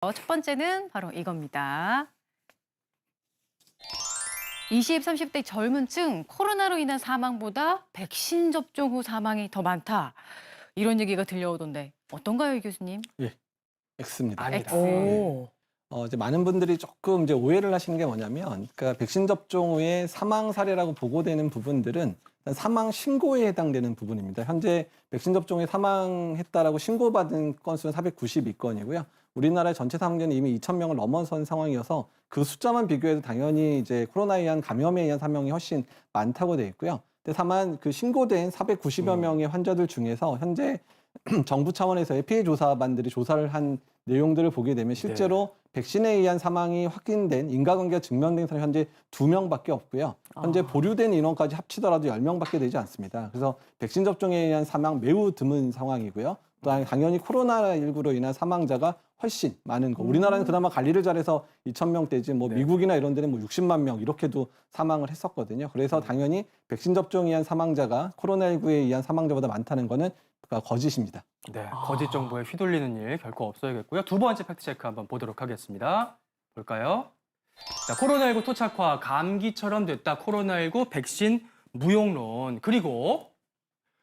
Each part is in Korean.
첫 번째는 바로 이겁니다. 20, 30대 젊은 층 코로나로 인한 사망보다 백신 접종 후 사망이 더 많다. 이런 얘기가 들려오던데 어떤가요, 이 교수님? 예, X입니다. 아니다. X. 이제 많은 분들이 조금 이제 오해를 하시는 게 뭐냐면, 그러니까 백신 접종 후에 사망 사례라고 보고되는 부분들은 일단 사망 신고에 해당되는 부분입니다. 현재 백신 접종 후에 사망했다라고 신고받은 건수는 492건이고요. 우리나라의 전체 사망자는 이미 2,000명을 넘어선 상황이어서 그 숫자만 비교해도 당연히 이제 코로나에 의한 감염에 의한 사망이 훨씬 많다고 돼 있고요. 근데 다만 그 신고된 490여 명의 환자들 중에서 현재 정부 차원에서의 피해 조사반들이 조사를 한 내용들을 보게 되면 실제로 백신에 의한 사망이 확인된 인과관계가 증명된 사람이 현재 2명밖에 없고요. 현재 보류된 인원까지 합치더라도 10명밖에 되지 않습니다. 그래서 백신 접종에 의한 사망 매우 드문 상황이고요. 또한 당연히 코로나19로 인한 사망자가 훨씬 많은 거. 우리나라는 그나마 관리를 잘해서 2,000명대지 뭐 미국이나 이런 데는 뭐 60만 명 이렇게도 사망을 했었거든요. 그래서 당연히 백신 접종에 의한 사망자가 코로나19에 의한 사망자보다 많다는 거는 거짓입니다. 네, 거짓 정보에 휘둘리는 일 결코 없어야겠고요. 두 번째 팩트체크 한번 보도록 하겠습니다. 볼까요? 자, 코로나19 토착화, 감기처럼 됐다. 코로나19 백신 무용론. 그리고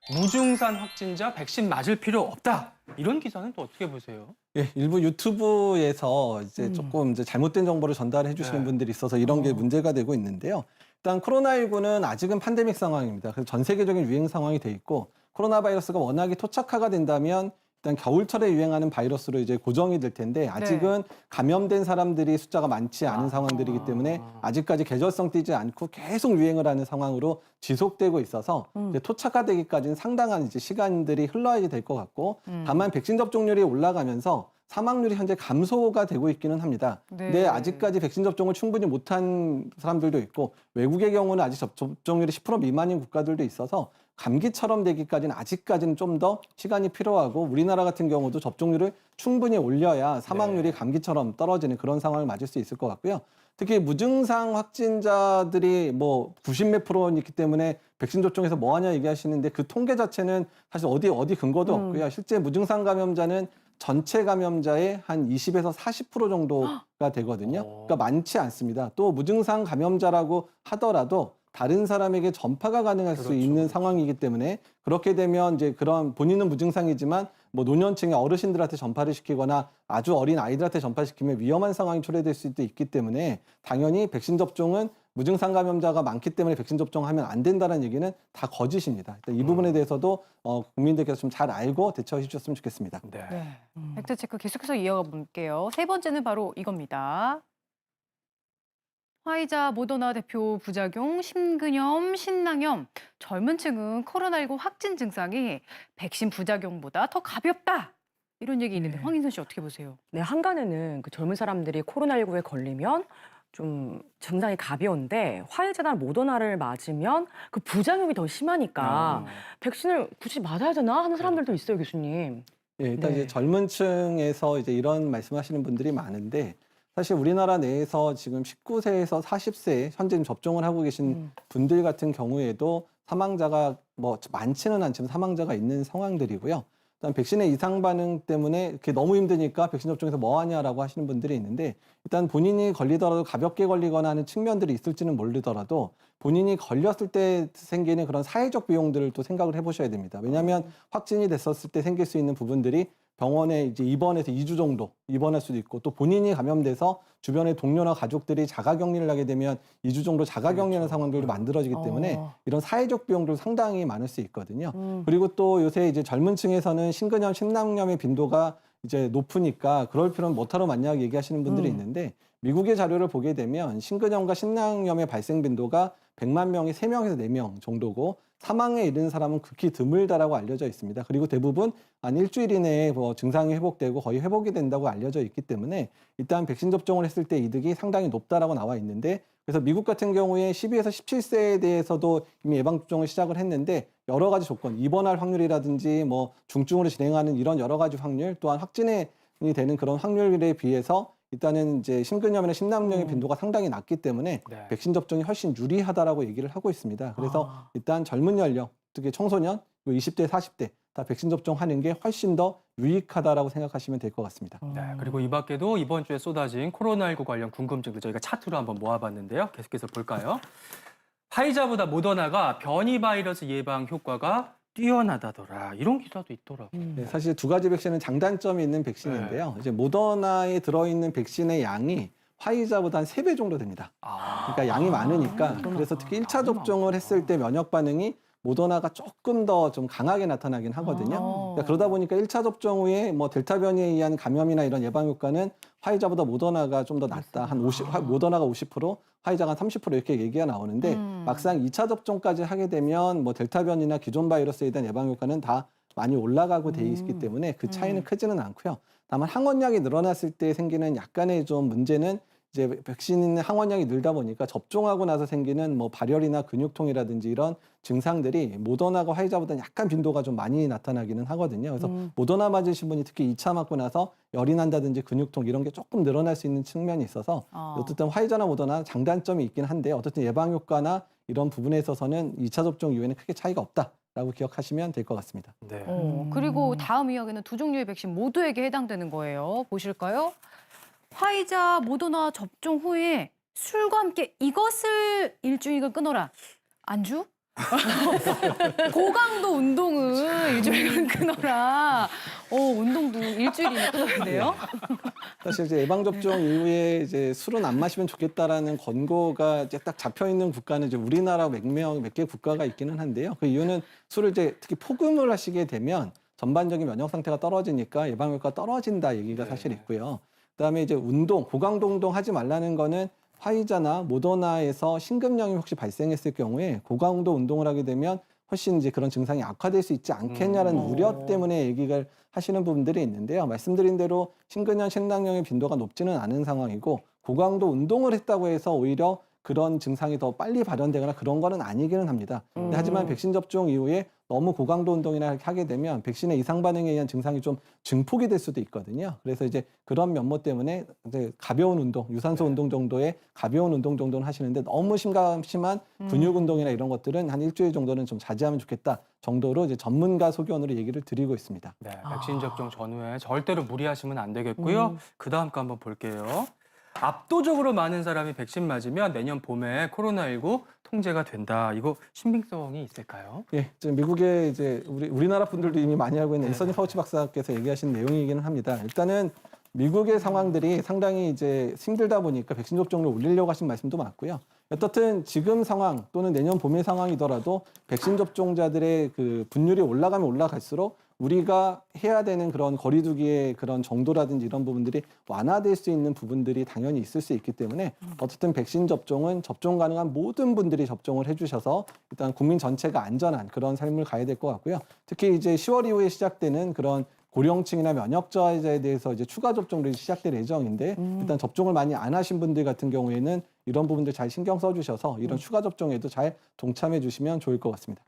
무증상 확진자 백신 맞을 필요 없다. 이런 기사는 또 어떻게 보세요? 예, 일부 유튜브에서 이제 조금 이제 잘못된 정보를 전달해 주시는 분들이 있어서 이런 게 문제가 되고 있는데요. 일단 코로나19는 아직은 팬데믹 상황입니다. 그래서 전 세계적인 유행 상황이 돼 있고 코로나 바이러스가 워낙에 토착화가 된다면 일단 겨울철에 유행하는 바이러스로 이제 고정이 될 텐데 아직은 감염된 사람들이 숫자가 많지 않은 상황들이기 때문에 아직까지 계절성 띄지 않고 계속 유행을 하는 상황으로 지속되고 있어서 이제 토착화되기까지는 상당한 이제 시간들이 흘러야 될 것 같고 다만 백신 접종률이 올라가면서 사망률이 현재 감소가 되고 있기는 합니다. 근데 아직까지 백신 접종을 충분히 못한 사람들도 있고 외국의 경우는 아직 접종률이 10% 미만인 국가들도 있어서 감기처럼 되기까지는 아직까지는 좀 더 시간이 필요하고 우리나라 같은 경우도 접종률을 충분히 올려야 사망률이 감기처럼 떨어지는 그런 상황을 맞을 수 있을 것 같고요. 특히 무증상 확진자들이 뭐 90몇 %있기 때문에 백신 접종에서 뭐 하냐 얘기하시는데 그 통계 자체는 사실 어디 근거도 없고요. 실제 무증상 감염자는 전체 감염자의 한 20에서 40% 정도가 되거든요. 그러니까 많지 않습니다. 또 무증상 감염자라고 하더라도 다른 사람에게 전파가 가능할 수 있는 상황이기 때문에 그렇게 되면 이제 그런 본인은 무증상이지만 뭐 노년층의 어르신들한테 전파를 시키거나 아주 어린 아이들한테 전파시키면 위험한 상황이 초래될 수도 있기 때문에 당연히 백신 접종은 무증상 감염자가 많기 때문에 백신 접종하면 안 된다는 얘기는 다 거짓입니다. 이 부분에 대해서도 국민들께서 좀 잘 알고 대처해 주셨으면 좋겠습니다. 네. 팩트체크 계속해서 이어가 볼게요. 세 번째는 바로 이겁니다. 화이자 모더나 대표 부작용, 심근염, 신낭염. 젊은 층은 코로나19 확진 증상이 백신 부작용보다 더 가볍다. 이런 얘기 있는데 황인선 씨 어떻게 보세요? 네, 한간에는 그 젊은 사람들이 코로나19에 걸리면 좀 증상이 가벼운데 화이자나 모더나를 맞으면 그 부작용이 더 심하니까 백신을 굳이 맞아야 되나 하는 사람들도 있어요, 교수님. 예, 일단 이제 젊은 층에서 이제 이런 말씀하시는 분들이 많은데 사실 우리나라 내에서 지금 19세에서 40세 현재 지금 접종을 하고 계신 분들 같은 경우에도 사망자가 뭐 많지는 않지만 사망자가 있는 상황들이고요. 일단 백신의 이상 반응 때문에 이렇게 너무 힘드니까 백신 접종에서 뭐 하냐라고 하시는 분들이 있는데 일단 본인이 걸리더라도 가볍게 걸리거나 하는 측면들이 있을지는 모르더라도 본인이 걸렸을 때 생기는 그런 사회적 비용들을 또 생각을 해보셔야 됩니다. 왜냐하면 확진이 됐었을 때 생길 수 있는 부분들이 병원에 이제 입원해서 2주 정도 입원할 수도 있고 또 본인이 감염돼서 주변의 동료나 가족들이 자가격리를 하게 되면 2주 정도 자가격리하는 상황들도 만들어지기 때문에 이런 사회적 비용도 상당히 많을 수 있거든요. 그리고 또 요새 이제 젊은 층에서는 신근염, 심낭염의 빈도가 이제 높으니까 그럴 필요는 뭐하러 맞냐 얘기하시는 분들이 있는데 미국의 자료를 보게 되면 신근염과 신낭염의 발생 빈도가 100만 명에 3명에서 4명 정도고 사망에 이르는 사람은 극히 드물다라고 알려져 있습니다. 그리고 대부분 한 일주일 이내에 뭐 증상이 회복되고 거의 회복이 된다고 알려져 있기 때문에 일단 백신 접종을 했을 때 이득이 상당히 높다라고 나와 있는데 그래서 미국 같은 경우에 12에서 17세에 대해서도 이미 예방접종을 시작을 했는데 여러 가지 조건, 입원할 확률이라든지 뭐 중증으로 진행하는 이런 여러 가지 확률 또한 확진이 되는 그런 확률에 비해서 일단은 이제 심근염이나 심낭염의 빈도가 상당히 낮기 때문에 백신 접종이 훨씬 유리하다라고 얘기를 하고 있습니다. 그래서 일단 젊은 연령, 특히 청소년, 20대, 40대 다 백신 접종하는 게 훨씬 더 유익하다라고 생각하시면 될 것 같습니다. 네, 그리고 이 밖에도 이번 주에 쏟아진 코로나19 관련 궁금증도 저희가 차트로 한번 모아봤는데요. 계속해서 볼까요? 화이자보다 모더나가 변이 바이러스 예방 효과가 뛰어나다더라. 이런 기사도 있더라고요. 네, 사실 두 가지 백신은 장단점이 있는 백신인데요. 이제 모더나에 들어있는 백신의 양이 화이자보다 한 3배 정도 됩니다. 그러니까 양이 많으니까 그래서 특히 1차 접종을 했을 때 면역 반응이 모더나가 조금 더 좀 강하게 나타나긴 하거든요. 그러니까 그러다 보니까 1차 접종 후에 뭐 델타 변이에 의한 감염이나 이런 예방 효과는 화이자보다 모더나가 좀 더 낫다. 한 50, 모더나가 50%, 화이자가 한 30% 이렇게 얘기가 나오는데 막상 2차 접종까지 하게 되면 뭐 델타 변이나 기존 바이러스에 대한 예방 효과는 다 많이 올라가고 돼 있기 때문에 그 차이는 크지는 않고요. 다만 항원량이 늘어났을 때 생기는 약간의 좀 문제는 이제 백신 항원량이 늘다 보니까 접종하고 나서 생기는 뭐 발열이나 근육통이라든지 이런 증상들이 모더나가 화이자보다는 약간 빈도가 좀 많이 나타나기는 하거든요. 그래서 모더나 맞으신 분이 특히 2차 맞고 나서 열이 난다든지 근육통 이런 게 조금 늘어날 수 있는 측면이 있어서 어쨌든 화이자나 모더나 장단점이 있긴 한데 어쨌든 예방 효과나 이런 부분에 있어서는 2차 접종 이후에는 크게 차이가 없다라고 기억하시면 될 것 같습니다. 네. 그리고 다음 이야기는 두 종류의 백신 모두에게 해당되는 거예요. 보실까요? 화이자, 모더나 접종 후에 술과 함께 이것을 일주일간 끊어라. 안주? 고강도 운동을 일주일간 끊어라. 운동도 일주일이나 끊어야 돼요? 사실 이제 예방 접종 이후에 이제 술은 안 마시면 좋겠다라는 권고가 이제 딱 잡혀 있는 국가는 이제 우리나라 몇 개 국가가 있기는 한데요. 그 이유는 술을 이제 특히 폭음을 하시게 되면 전반적인 면역 상태가 떨어지니까 예방 효과가 떨어진다 얘기가 사실 있고요. 그다음에 이제 운동, 고강도 운동 하지 말라는 거는 화이자나 모더나에서 심근염이 혹시 발생했을 경우에 고강도 운동을 하게 되면 훨씬 이제 그런 증상이 악화될 수 있지 않겠냐라는 우려 때문에 얘기를 하시는 부분들이 있는데요. 말씀드린 대로 심근염, 신낭염의 빈도가 높지는 않은 상황이고 고강도 운동을 했다고 해서 오히려 그런 증상이 더 빨리 발현되거나 그런 거는 아니기는 합니다. 근데 하지만 백신 접종 이후에 너무 고강도 운동이나 이렇게 하게 되면 백신의 이상 반응에 의한 증상이 좀 증폭이 될 수도 있거든요. 그래서 이제 그런 면모 때문에 이제 가벼운 운동, 유산소 운동 정도의 가벼운 운동 정도는 하시는데 너무 심한 근육 운동이나 이런 것들은 한 일주일 정도는 좀 자제하면 좋겠다 정도로 이제 전문가 소견으로 얘기를 드리고 있습니다. 네, 백신 접종 전후에 절대로 무리하시면 안 되겠고요. 그 다음 거 한번 볼게요. 압도적으로 많은 사람이 백신 맞으면 내년 봄에 코로나19 통제가 된다. 이거 신빙성이 있을까요? 예, 지금 미국의 이제 우리나라 분들도 이미 많이 알고 있는 앤서니 파우치 박사께서 얘기하신 내용이기는 합니다. 일단은 미국의 상황들이 상당히 이제 힘들다 보니까 백신 접종을 올리려고 하신 말씀도 많고요. 어떻든 지금 상황 또는 내년 봄의 상황이더라도 백신 접종자들의 그 분율이 올라가면 올라갈수록 우리가 해야 되는 그런 거리두기의 그런 정도라든지 이런 부분들이 완화될 수 있는 부분들이 당연히 있을 수 있기 때문에 어쨌든 백신 접종은 접종 가능한 모든 분들이 접종을 해주셔서 일단 국민 전체가 안전한 그런 삶을 가야 될 것 같고요. 특히 이제 10월 이후에 시작되는 그런 고령층이나 면역저하자에 대해서 이제 추가 접종들이 시작될 예정인데 일단 접종을 많이 안 하신 분들 같은 경우에는 이런 부분들 잘 신경 써주셔서 이런 추가 접종에도 잘 동참해 주시면 좋을 것 같습니다.